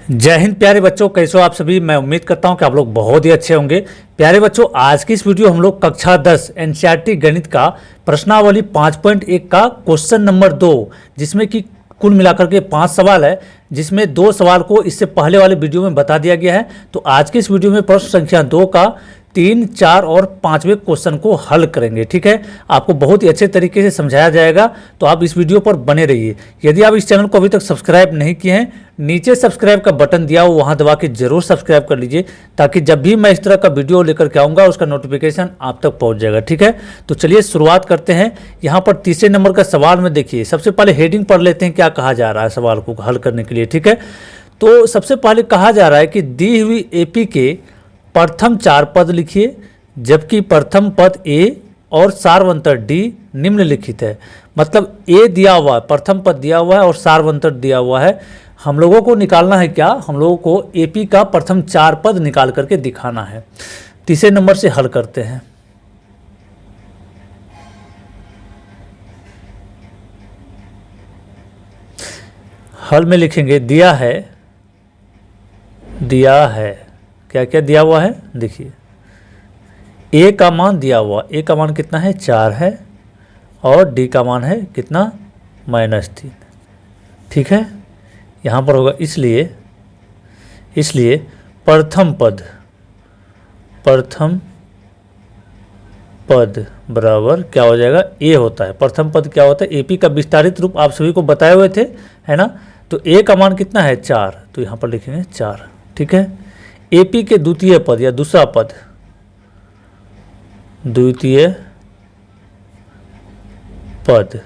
जय हिंद प्यारे बच्चों, कैसे हो आप सभी। मैं उम्मीद करता हूं कि आप लोग बहुत ही अच्छे होंगे। प्यारे बच्चों, आज की इस वीडियो हम लोग कक्षा 10 एनसीईआरटी गणित का प्रश्नावली 5.1 का क्वेश्चन नंबर 2, जिसमें कि कुल मिलाकर के 5 सवाल है, जिसमें 2 सवाल को इससे पहले वाले वीडियो में बता दिया गया है। तो आज की इस वीडियो में प्रश्न संख्या 2 का 3, 4 और 5वें क्वेश्चन को हल करेंगे। ठीक है, आपको बहुत ही अच्छे तरीके से समझाया जाएगा, तो आप इस वीडियो पर बने रहिए। यदि आप इस चैनल को अभी तक सब्सक्राइब नहीं किए हैं, नीचे सब्सक्राइब का बटन दिया हो, वहां दबा के जरूर सब्सक्राइब कर लीजिए, ताकि जब भी मैं इस तरह का वीडियो लेकर के आऊँगा उसका नोटिफिकेशन आप तक पहुँच जाएगा। ठीक है, तो चलिए शुरुआत करते हैं। यहाँ पर तीसरे नंबर का सवाल में देखिए, सबसे पहले हेडिंग पढ़ लेते हैं क्या कहा जा रहा है सवाल को हल करने के लिए। ठीक है, तो सबसे पहले कहा जा रहा है कि दी हुई एपी के प्रथम 4 पद लिखिए, जबकि प्रथम पद ए और सार्वंतर डी निम्नलिखित है। मतलब ए दिया हुआ है, प्रथम पद दिया हुआ है और सार्वंतर दिया हुआ है। हम लोगों को निकालना है क्या, हम लोगों को एपी का प्रथम 4 पद निकाल करके दिखाना है। तीसरे नंबर से हल करते हैं। हल में लिखेंगे दिया है क्या क्या दिया हुआ है, देखिए ए का मान दिया हुआ, ए का मान कितना है 4 है, और डी का मान है कितना -3। ठीक है, यहाँ पर होगा इसलिए प्रथम पद बराबर क्या हो जाएगा, ए होता है। प्रथम पद क्या होता है, एपी का विस्तारित रूप आप सभी को बताए हुए थे, है ना। तो ए का मान कितना है 4, तो यहाँ पर लिखेंगे 4। ठीक है, एपी के द्वितीय पद या दूसरा पद, द्वितीय पद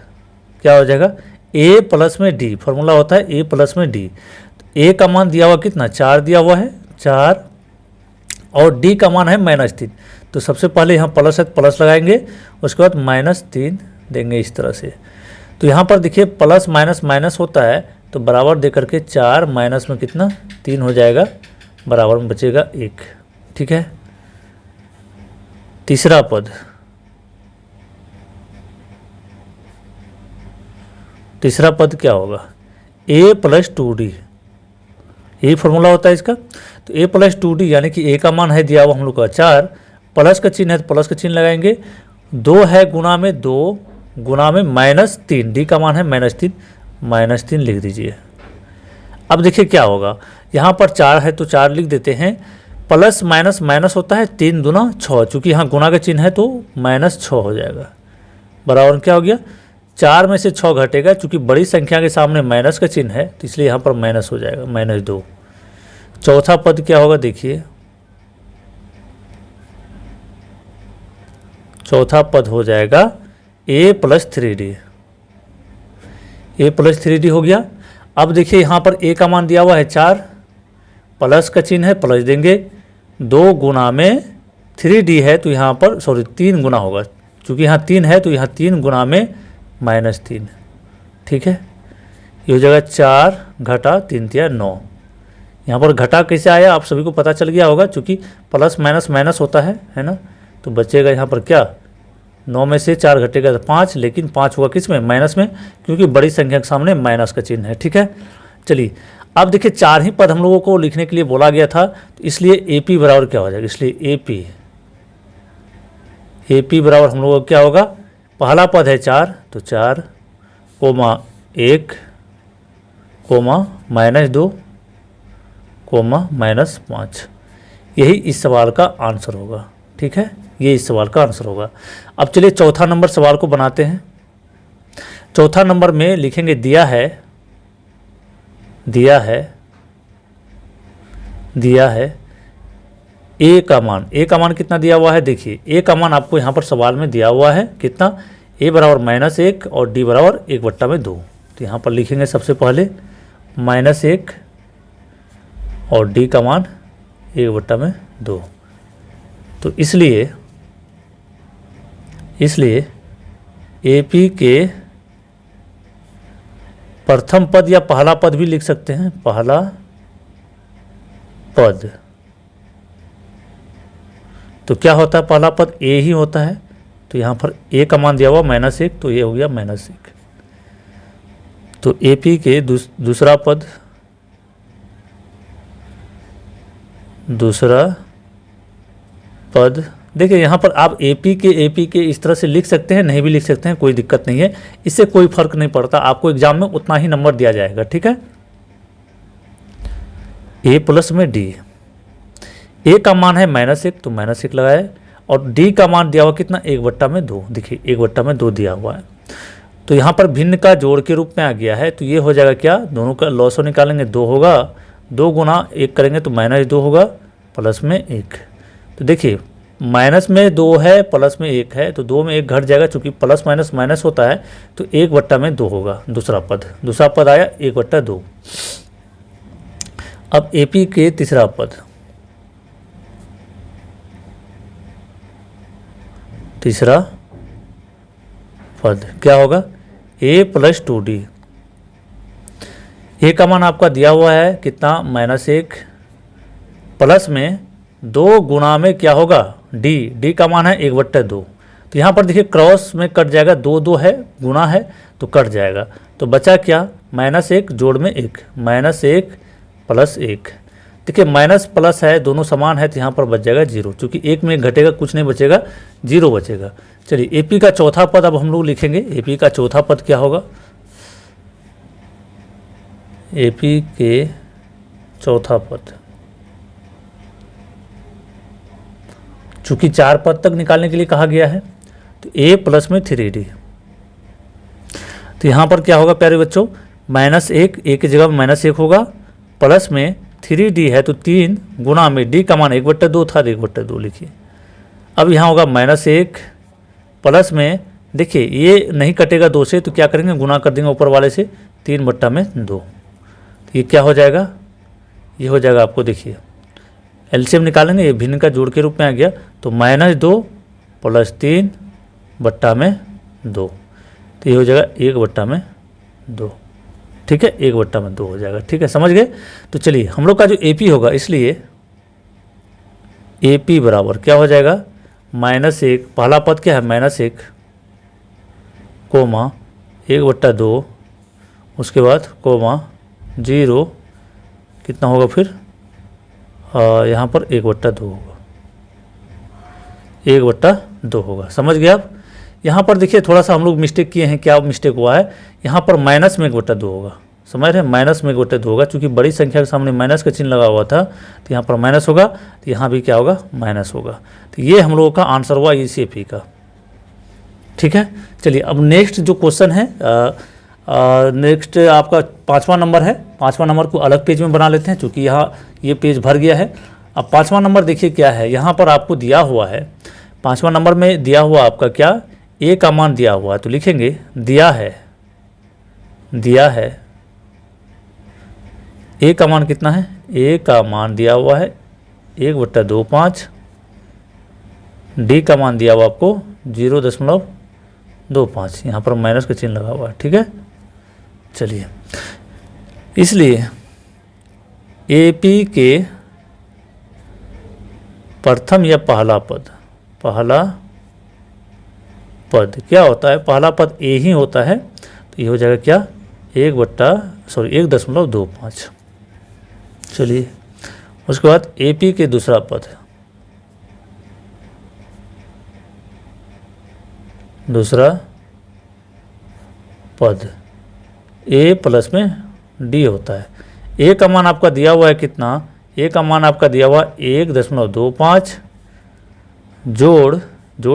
क्या हो जाएगा, ए प्लस में डी, फॉर्मूला होता है ए प्लस में डी। ए का मान दिया हुआ कितना 4 दिया हुआ है 4, और डी का मान है -3। तो सबसे पहले यहाँ प्लस है, प्लस लगाएंगे, उसके बाद -3 देंगे इस तरह से। तो यहाँ पर देखिए प्लस माइनस माइनस होता है, तो बराबर दे करके 4 माइनस में कितना 3 हो जाएगा, बराबर में बचेगा 1। ठीक है, तीसरा पद, तीसरा पद क्या होगा, a + 2d, यही फॉर्मूला होता है इसका। तो a + 2d यानी कि a का मान है दिया हुआ हम लोग का 4, प्लस का चिन्ह है तो प्लस का चिन्ह लगाएंगे, 2 है गुना में 2 गुना में -3, डी का मान है -3 लिख दीजिए। अब देखिए क्या होगा, यहाँ पर 4 है तो 4 लिख देते हैं, प्लस माइनस माइनस होता है 3 दूना 6, चूँकि यहाँ गुना का चिन्ह है तो -6 हो जाएगा, बराबर क्या हो गया 4 में से 6 घटेगा, चूँकि बड़ी संख्या के सामने माइनस का चिन्ह है तो इसलिए यहाँ पर माइनस हो जाएगा -2। चौथा पद क्या होगा, देखिए चौथा पद हो जाएगा a + 3d, a + 3d हो गया। अब देखिए यहाँ पर a का मान दिया हुआ है 4, प्लस का चिन्ह है प्लस देंगे, 2 गुना में 3d है तो यहाँ पर 3 गुना होगा, चूँकि यहाँ 3 है तो यहाँ 3 गुना में -3। ठीक है, ये हो जाएगा 4 घटा 3 × 9। यहाँ पर घटा कैसे आया आप सभी को पता चल गया होगा, चूँकि प्लस माइनस माइनस होता है ना। तो बचेगा यहाँ पर क्या, 9 में से 4 घटेगा तो 5, लेकिन 5 होगा किस में, माइनस में, क्योंकि बड़ी संख्या के सामने माइनस का चिन्ह है। ठीक है, चलिए अब देखिए 4 ही पद हम लोगों को लिखने के लिए बोला गया था, तो इसलिए एपी बराबर क्या हो जाएगा, इसलिए एपी बराबर हम लोगों को क्या होगा, पहला पद है 4 तो 4, (1, -2, -5। यही इस सवाल का आंसर होगा। ठीक है, ये इस सवाल का आंसर होगा। अब चलिए चौथा नंबर सवाल को बनाते हैं। चौथा नंबर में लिखेंगे दिया है a का मान कितना दिया हुआ है, देखिए a का मान आपको यहाँ पर सवाल में दिया हुआ है कितना, a बराबर -1 और d बराबर 1/2। तो यहाँ पर लिखेंगे सबसे पहले -1 और d का मान 1/2। तो इसलिए एपी के प्रथम पद या पहला पद भी लिख सकते हैं, पहला पद तो क्या होता है, पहला पद ए ही होता है, तो यहाँ पर ए का मान दिया हुआ -1, तो ये हो गया -1। तो एपी के दूसरा पद दूसरा पद। देखिए यहाँ पर आप एपी के इस तरह से लिख सकते हैं, नहीं भी लिख सकते हैं, कोई दिक्कत नहीं है, इससे कोई फर्क नहीं पड़ता, आपको एग्जाम में उतना ही नंबर दिया जाएगा। ठीक है, ए प्लस में डी, ए का मान है -1 तो -1 लगाए, और डी का मान दिया हुआ कितना 1/2, देखिए 1/2 दिया हुआ है, तो यहाँ पर भिन्न का जोड़ के रूप में आ गया है, तो ये हो जाएगा क्या, दोनों का लॉसो निकालेंगे 2 होगा, 2 गुना 1 करेंगे तो -2 होगा, प्लस में 1। तो देखिए माइनस में 2 है, प्लस में 1 है, तो 2 में 1 घट जाएगा, चूंकि प्लस माइनस माइनस होता है, तो 1/2 होगा दूसरा पद आया 1/2। अब एपी के तीसरा पद, क्या होगा, a + 2d। ए का मान आपका दिया हुआ है कितना -1, प्लस में 2 गुना में क्या होगा डी का मान है 1/2। तो यहाँ पर देखिए क्रॉस में कट जाएगा, 2 है, गुना है तो कट जाएगा, तो बचा क्या -1 जोड़ में 1, -1 + 1। देखिए माइनस प्लस है, दोनों समान है, तो यहाँ पर बच जाएगा 0, क्योंकि 1 में घटेगा, कुछ नहीं बचेगा, 0 बचेगा। चलिए एपी का चौथा पद अब हम लोग लिखेंगे। एपी का चौथा पद क्या होगा, एपी के चौथा पद, चूंकि 4 पद तक निकालने के लिए कहा गया है, तो a प्लस में 3d। तो यहाँ पर क्या होगा प्यारे बच्चों, -1, a की जगह -1 होगा, प्लस में 3d है तो 3 गुना में d का मान 1/2 था, 1/2 लिखिए। अब यहाँ होगा -1 प्लस में, देखिए ये नहीं कटेगा 2 से, तो क्या करेंगे गुना कर देंगे ऊपर वाले से, 3/2। तो ये क्या हो जाएगा, ये हो जाएगा आपको, देखिए एलसीएम निकालेंगे, ये भिन्न का जोड़ के रूप में आ गया, तो -2 + 3/2, तो ये हो जाएगा 1/2। ठीक है, 1/2 हो जाएगा। ठीक है, समझ गए। तो चलिए हम लोग का जो एपी होगा, इसलिए एपी बराबर क्या हो जाएगा, -1, पहला पद क्या है -1, कोमा 1/2, उसके बाद कोमा 0, कितना होगा फिर, यहाँ पर 1/2 होगा, 1/2 होगा। समझ गए आप। यहाँ पर देखिए थोड़ा सा हम लोग मिस्टेक किए हैं, क्या मिस्टेक हुआ है, यहाँ पर माइनस में 1/2 होगा, समझ रहे हैं, माइनस में 1/2 होगा, क्योंकि बड़ी संख्या के सामने माइनस का चिन्ह लगा हुआ था, तो यहाँ पर माइनस होगा, तो यहाँ भी क्या होगा, माइनस होगा। तो ये हम लोगों का आंसर हुआ ECFE का। ठीक है, चलिए अब नेक्स्ट जो क्वेश्चन है, नेक्स्ट आपका 5वां नंबर है। 5वां नंबर को अलग पेज में बना लेते हैं, क्योंकि यहाँ ये पेज भर गया है। अब 5वां नंबर देखिए क्या है, यहाँ पर आपको दिया हुआ है, 5वां नंबर में दिया हुआ आपका क्या, ए का मान दिया हुआ है, तो लिखेंगे दिया है ए का मान कितना है, ए का मान दिया हुआ है 1/25, डी का मान दिया हुआ आपको 0.25, यहाँ पर माइनस का चिन्ह लगा हुआ है। ठीक है, चलिए इसलिए एपी के प्रथम या पहला पद क्या होता है, पहला पद ए ही होता है, तो ये हो जाएगा क्या 1.25। चलिए उसके बाद एपी के दूसरा पद, ए प्लस में डी होता है। ए का मान आपका दिया हुआ है कितना, ए का मान आपका दिया हुआ 1.25, जोड़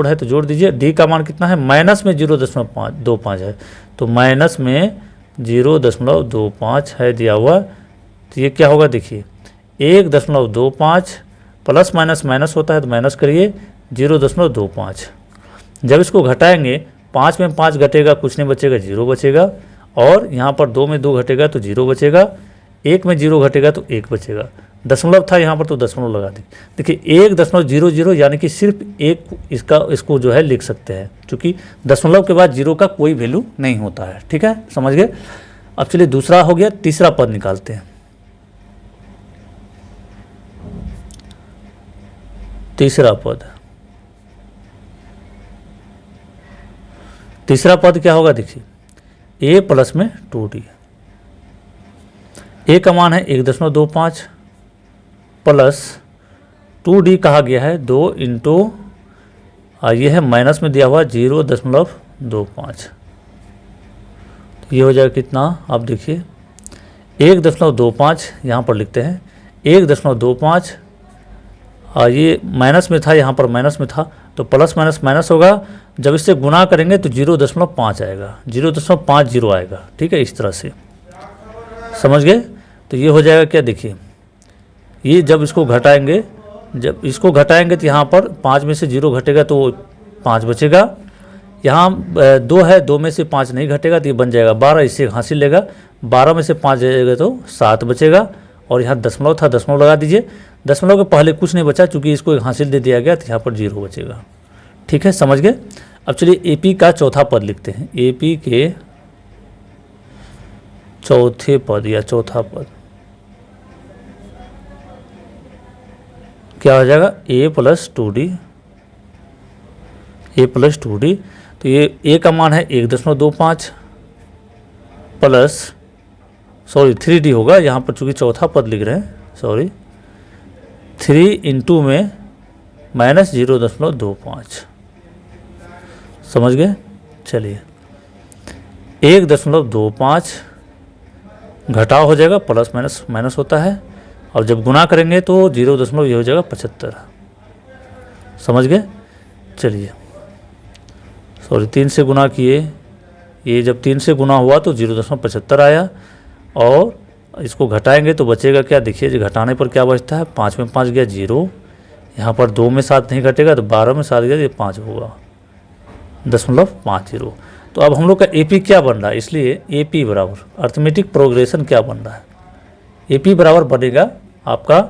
है तो जोड़ दीजिए, डी का मान कितना है, माइनस में 0.25 है, तो माइनस में 0.25 है दिया हुआ, तो ये क्या होगा, देखिए 1.25 प्लस माइनस होता है, तो माइनस करिए 0.25। जब इसको घटाएंगे, 5 में 5 घटेगा, कुछ नहीं बचेगा, 0 बचेगा, और यहाँ पर 2 में 2 घटेगा तो 0 बचेगा, 1 में 0 घटेगा तो 1 बचेगा, दशमलव था यहाँ पर तो दशमलव लगा दी। देखिए 1.00 यानी कि सिर्फ एक इसको जो है लिख सकते हैं, क्योंकि दशमलव के बाद 0 का कोई वैल्यू नहीं होता है। ठीक है, समझ गए। अब चलिए दूसरा हो गया, तीसरा पद निकालते हैं। तीसरा पद क्या होगा, देखिए a प्लस में 2d, a का मान है 1.25 प्लस 2D कहा गया है 2 इंटू ये है माइनस में दिया हुआ 0.25, ये हो जाएगा कितना, आप देखिए 1.25 यहाँ पर लिखते हैं 1.25, ये माइनस में था, यहाँ पर माइनस में था, तो प्लस माइनस माइनस होगा, जब इससे गुना करेंगे तो 0.5 आएगा, 0.50 आएगा। ठीक है, इस तरह से समझ गए। तो ये हो जाएगा क्या, देखिए ये जब इसको घटाएंगे, जब इसको घटाएंगे तो यहाँ पर 5 में से 0 घटेगा तो 5 बचेगा, यहाँ 2 है, 2 में से 5 नहीं घटेगा तो ये बन जाएगा 12, इससे हासिल लेगा, 12 में से 5 जाएगा तो 7 बचेगा, और यहाँ दशमलव था, दशमलव लगा दीजिए, दशमलव के पहले कुछ नहीं बचा, चूँकि इसको एक हासिल दे दिया गया तो यहाँ पर 0 बचेगा। ठीक है, समझ गए। अब चलिए एपी का चौथा पद लिखते हैं, एपी के चौथे पद या चौथा पद क्या हो जाएगा, a + 2d, a + 2d। तो ये a का मान है 1.25 प्लस 3d होगा, यहाँ पर चूँकि चौथा पद लिख रहे हैं, 3 इंटू में माइनस 0.25, समझ गए। चलिए 1.25 घटाव हो जाएगा, प्लस माइनस माइनस होता है, और जब गुना करेंगे तो 0. ये हो जाएगा 75, समझ गए। चलिए 3 से गुना किए, ये जब 3 से गुना हुआ तो 0.75 आया, और इसको घटाएंगे तो बचेगा क्या, देखिए जी घटाने पर क्या बचता है, 5 में 5 गया 0, यहाँ पर 2 में 7 नहीं घटेगा तो 12 में 7 गया तो ये 5 होगा, 0.50। तो अब हम लोग का एपी क्या बन रहा है, इसलिए एपी बराबर अर्थमेटिक प्रोग्रेशन क्या बन रहा है, एपी बराबर बनेगा आपका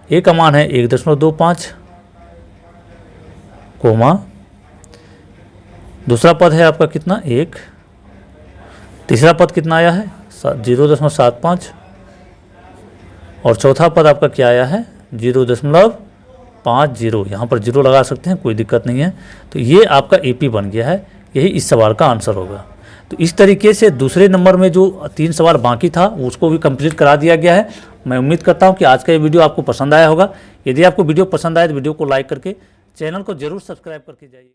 ए का मान है 1.25 कोमा, दूसरा पद है आपका कितना 1, तीसरा पद कितना आया है 0.75, और चौथा पद आपका क्या आया है 0.50, यहाँ पर 0 लगा सकते हैं, कोई दिक्कत नहीं है। तो ये आपका एपी बन गया है, यही इस सवाल का आंसर होगा। तो इस तरीके से दूसरे नंबर में जो 3 सवाल बाकी था उसको भी कंप्लीट करा दिया गया है। मैं उम्मीद करता हूं कि आज का ये वीडियो आपको पसंद आया होगा। यदि आपको वीडियो पसंद आए तो वीडियो को लाइक करके चैनल को जरूर सब्सक्राइब करके जाइए।